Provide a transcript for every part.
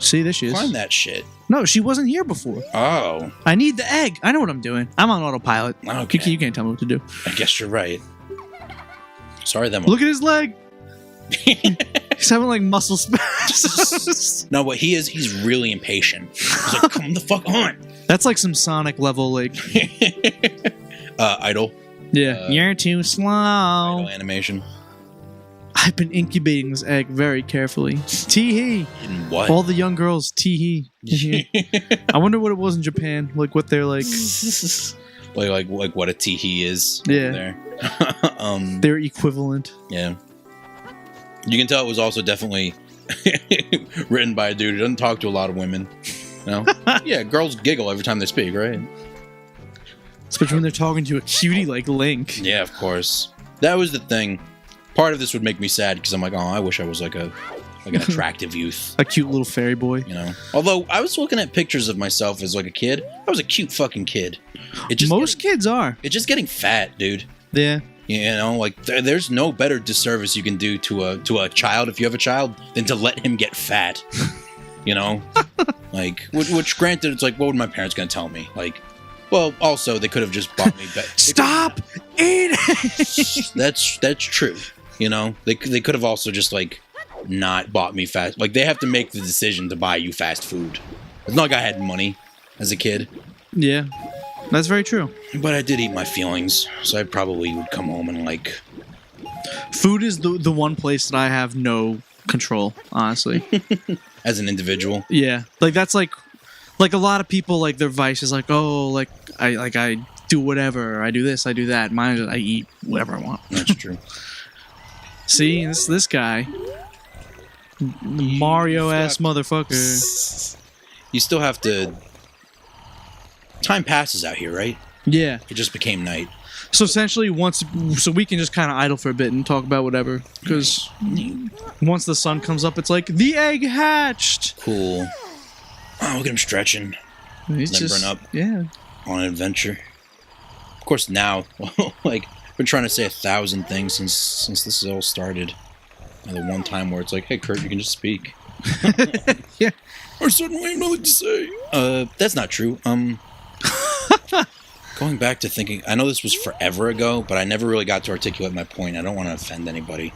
See, there she is. Climb that shit. No, she wasn't here before. Oh. I need the egg. I know what I'm doing. I'm on autopilot. Okay. You can't tell me what to do. I guess you're right. Sorry, then. Look at his leg. He's having like muscle spasms. No, what he is, he's really impatient. He's like, come the fuck on. That's like some Sonic level, like. Idle. Yeah. You're too slow. Idle animation. I've been incubating this egg very carefully. Tee-hee. In what? All the young girls, tee-hee. I wonder what it was in Japan. Like what they're like. like what a tee-hee is. Yeah. There. Their equivalent. Yeah. You can tell it was also definitely written by a dude who doesn't talk to a lot of women. You know? Yeah, girls giggle every time they speak, right? Especially when they're talking to a cutie like Link. Yeah, of course. That was the thing. Part of this would make me sad because I'm like, oh, I wish I was like an attractive youth. A cute little fairy boy. You know? Although, I was looking at pictures of myself as like a kid. I was a cute fucking kid. Most kids are. It's just getting fat, dude. Yeah. You know, like, there's no better disservice you can do to a child, if you have a child, than to let him get fat. You know? Like, which granted, it's like, what would my parents gonna tell me? Like, well, also, they could have just bought me... Stop eating! That's true. You know? They could have also just, like, not bought me fast... Like, they have to make the decision to buy you fast food. It's not like I had money as a kid. Yeah. That's very true. But I did eat my feelings, so I probably would come home and, like... Food is the one place that I have no control, honestly. As an individual? Yeah. Like, that's like a lot of people, like, their vice is like, oh, like, I do whatever. I do this, I do that. Mine is I eat whatever I want. That's true. See, this guy. Mario-ass motherfucker. You still have to... Time passes out here, right? Yeah. It just became night. So essentially, so we can just kind of idle for a bit and talk about whatever. Because once the sun comes up, it's like, the egg hatched! Cool. Oh, look at him stretching. He's limbering up. Yeah. On an adventure. Of course, now, like, I've been trying to say 1,000 things since this all started. And the one time where it's like, hey, Kurt, you can just speak. Yeah. I suddenly have nothing to say. That's not true. Going back to thinking, I know this was forever ago, but I never really got to articulate my point. I don't want to offend anybody.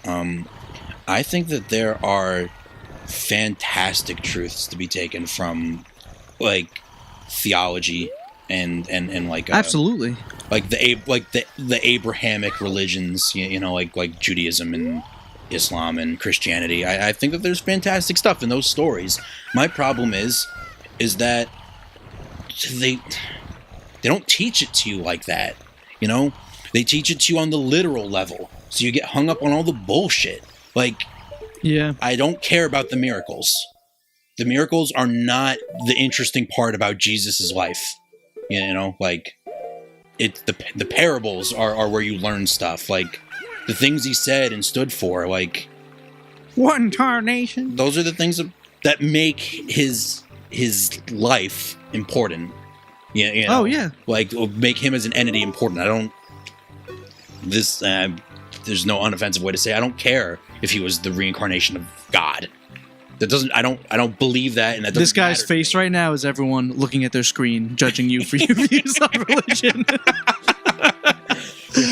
I think that there are fantastic truths to be taken from, like, theology and like absolutely, like the Abrahamic religions, you know, like Judaism and Islam and Christianity. I think that there's fantastic stuff in those stories. My problem is that they don't teach it to you like that, you know? They teach it to you on the literal level, so you get hung up on all the bullshit. Like, yeah, I don't care about the miracles. The miracles are not the interesting part about Jesus' life. You know, like, the parables are where you learn stuff. Like, the things he said and stood for, like... One tarnation. Those are the things that make his life important. Yeah, you know, oh, yeah. Like, make him as an entity important. I don't... There's no unoffensive way to say I don't care if he was the reincarnation of God. That doesn't... I don't believe that, and that doesn't This guy's face right now is everyone looking at their screen, judging you for your views on religion.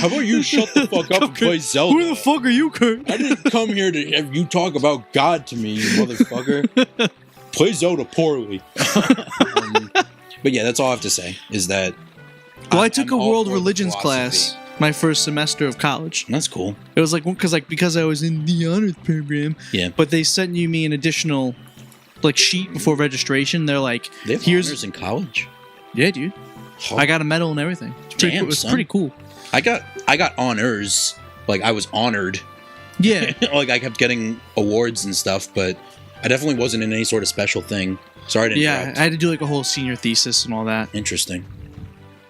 How about you shut the fuck up and play Zelda? Who the fuck are you, Kurt? I didn't come here to have you talk about God to me, you motherfucker. Play Zelda poorly. But yeah, that's all I have to say, is that... Well, I took a world religions class my first semester of college. That's cool. It was like, because I was in the honors program. Yeah. But they sent me an additional, like, sheet before registration. They're like, they have honors in college? Yeah, dude. Oh. I got a medal and everything. It was pretty cool. I got honors. Like, I was honored. Yeah. Like, I kept getting awards and stuff, but I definitely wasn't in any sort of special thing. Sorry to interrupt. Yeah, I had to do, like, a whole senior thesis and all that. Interesting.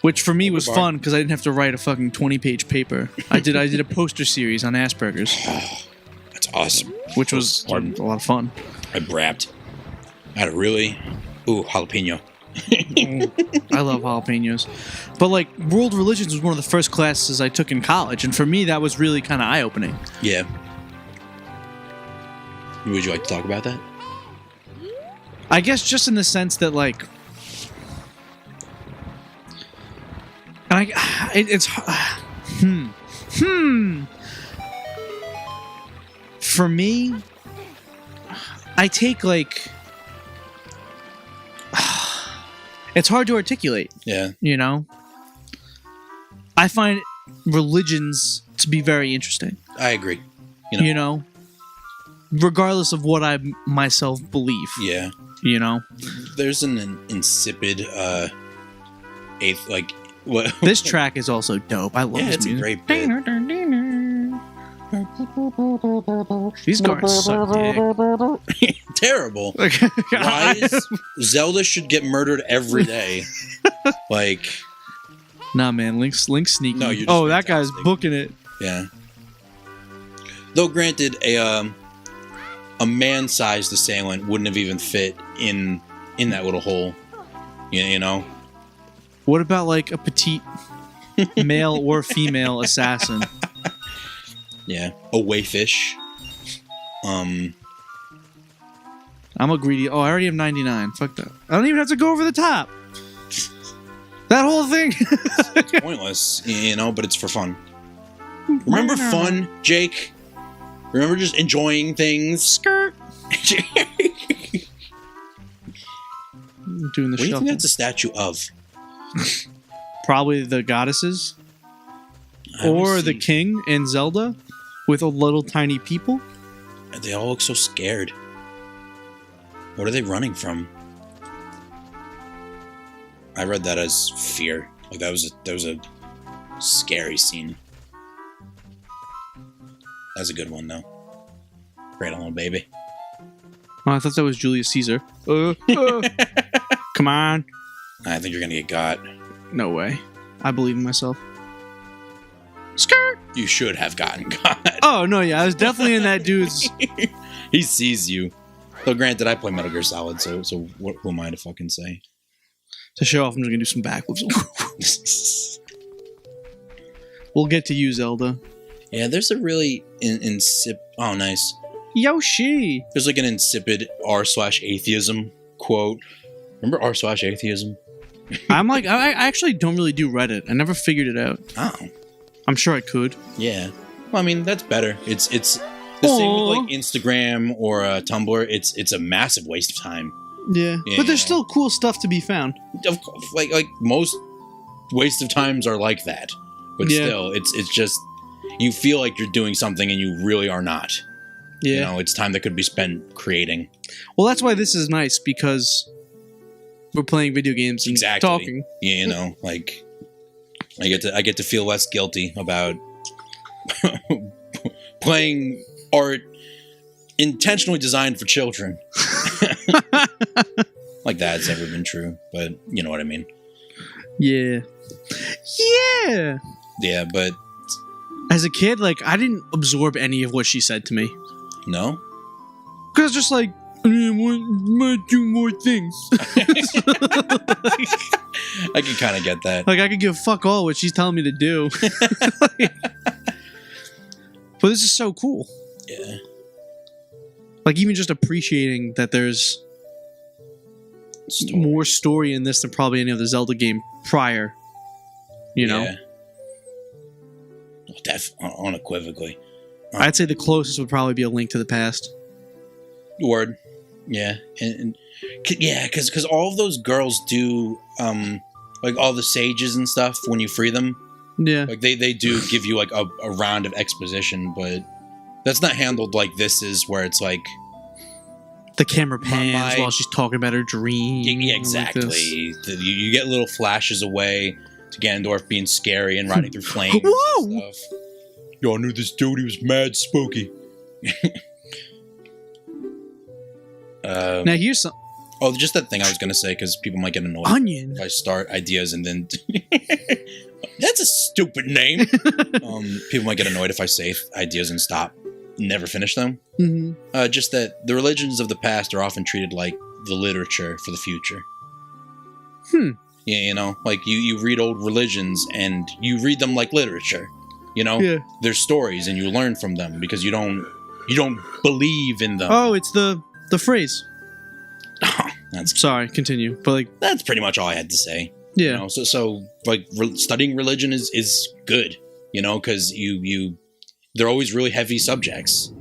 Which for me was fun because I didn't have to write a fucking 20-page paper. I did a poster series on Asperger's. That's awesome. Which was a lot of fun. I brapped. I had a really... Ooh, jalapeno. I love jalapenos. But, like, world religions was one of the first classes I took in college, and for me that was really kind of eye-opening. Yeah. Would you like to talk about that? I guess just in the sense that, like, it's for me, I take, like, it's hard to articulate. Yeah. You know? I find religions to be very interesting. I agree. You know? Regardless of what I myself believe. Yeah. You know? There's an insipid, like, what? This track is also dope. I love this it's music. a great bit. These guards suck dick. Terrible. Why is Zelda should get murdered every day? Like, nah, man, Link's sneaky. No, you're just that guy's fantastic. booking it. yeah. Though granted, a man-sized assailant wouldn't have even fit in that little hole. You know? What about, like, a petite male or female assassin? Yeah. A wayfish. I'm a greedy. Oh, I already have 99. Fuck that. I don't even have to go over the top. That whole thing. It's pointless, you know, but it's for fun. Remember fun, Jake? Remember just enjoying things? Skirt. Doing the What do you shuffle. think that's a statue of? Probably the goddesses. I haven't Or the seen- king in Zelda with a little tiny people. They all look so scared. What are they running from? I read that as fear. Like that was a scary scene. That's a good one though. Great little baby. Oh, I thought that was Julius Caesar. Come on. I think you're gonna get got. No way. I believe in myself. Skirt. You should have gotten got. Oh, no, yeah. I was definitely in that dude's... He sees you. Though granted, I play Metal Gear Solid, so who am I to fucking say? To show off, I'm just going to do some backflips. We'll get to you, Zelda. Yeah, there's a really insipid... Oh, nice. Yoshi! There's like an insipid r/atheism quote. Remember r/atheism? I'm like... I actually don't really do Reddit. I never figured it out. Oh. I'm sure I could. Yeah. Well, I mean, that's better. It's the same with like Instagram or Tumblr. It's a massive waste of time. Yeah. Yeah, But there's you know. still cool stuff to be found. Of course, like most waste of times are like that. But Yeah. still, it's just you feel like you're doing something and you really are not. Yeah. You know, it's time that could be spent creating. Well, that's why this is nice, because we're playing video games and Exactly. talking. You know, like I get to feel less guilty about playing art intentionally designed for children. Like that's never been true, but you know what I mean. Yeah. Yeah! Yeah, but As a kid, like, I didn't absorb any of what she said to me. no. Because it's just like, I want to do more things. I can kind of get that. Like, I could give fuck all what she's telling me to do. But this is so cool. Yeah. Like, even just appreciating that there's more story in this than probably any other Zelda game prior. You know? Yeah. Unequivocally. I'd say the closest would probably be A Link to the Past. Word. Yeah. And yeah, because all of those girls do, like all the sages and stuff when you free them. Yeah. Like they do give you like a round of exposition, but that's not handled like this is, where it's like The camera pans while she's talking about her dream. yeah, like exactly. this. You get little flashes away to Ganondorf being scary and riding through flames. Whoa! And stuff. Yo, I knew this dude. He was mad spooky. Now here's some Oh, just that thing I was gonna say, because people might get annoyed Onion. if I start ideas and then that's a stupid name. People might get annoyed if I say ideas and stop, never finish them. Mm-hmm. Just that the religions of the past are often treated like the literature for the future. Yeah, you know, like you read old religions and you read them like literature. You know, Yeah. they're stories and you learn from them because you don't believe in them. Oh, it's the phrase. Sorry, continue. But like, that's pretty much all I had to say. yeah. You know, so like studying religion is good, you know, because they're always really heavy subjects.